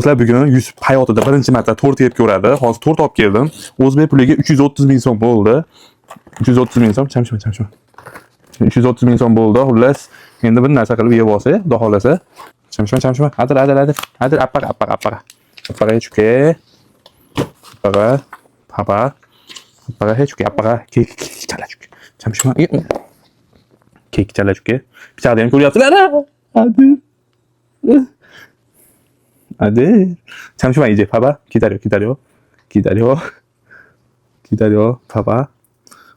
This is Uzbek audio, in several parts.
Do'stlar, bugun Yusuf hayotida birinchi marta tort yeb ko'radi. Hozir tort olib keldim. O'zbek puliga 330 ming so'm bo'ldi. 330 ming so'm, chamshima. 330 ming so'm bo'ldi. Xullas, endi bir narsa qilib yeb olsa, xudo xolasa. Chamshima. Hadir. Appaga. Chuka. Appaga chuka. Kek chala chuka. Chamshima. Kek chala chuka. Pichoqda ham ko'ryapsizlar. Hadi. Chamshima iyice papa. Gidaryo. Papa.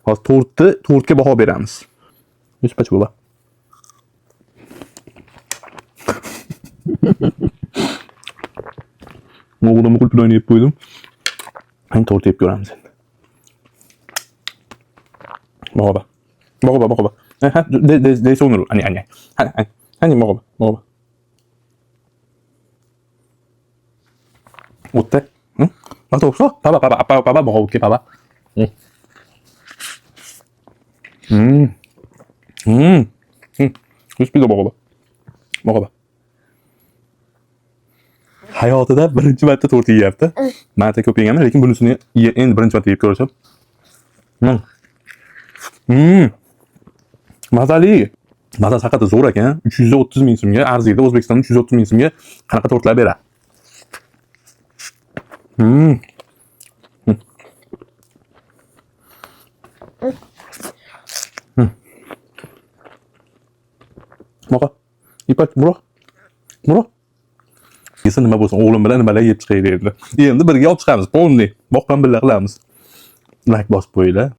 Hozir tortga baho beramiz. Yusuf baba. Mo'g'ulni qulp bilan yeb qo'ydim. Hani tort yeb ko'ramiz endi. Baba. Ha, de sonur. Ani. Hani baba. 어때? 응? 맛 없어? 봐봐. 아빠 먹어볼게. 봐봐. Yusuf'da 먹어봐. Hayotida birinchi marta tort yeyapti. Marta ko'p yeganman, lekin bunisini endi birinchi marta yeb ko'rishim. Mazali. Mazasi haqiqatda zo'r ekan. 330 ming so'mga arziydi. O'zbekistonda 330 ming so'mga qanaqa tortlar beradi? Moqa. İpak muro. Yesin nima bo'lsin, o'g'lim bilan nimalar yeb chiqaylik endi. Endi birga olib chiqamiz. Polni. Boqqan birga qilamiz. Like bosib qo'yinglar.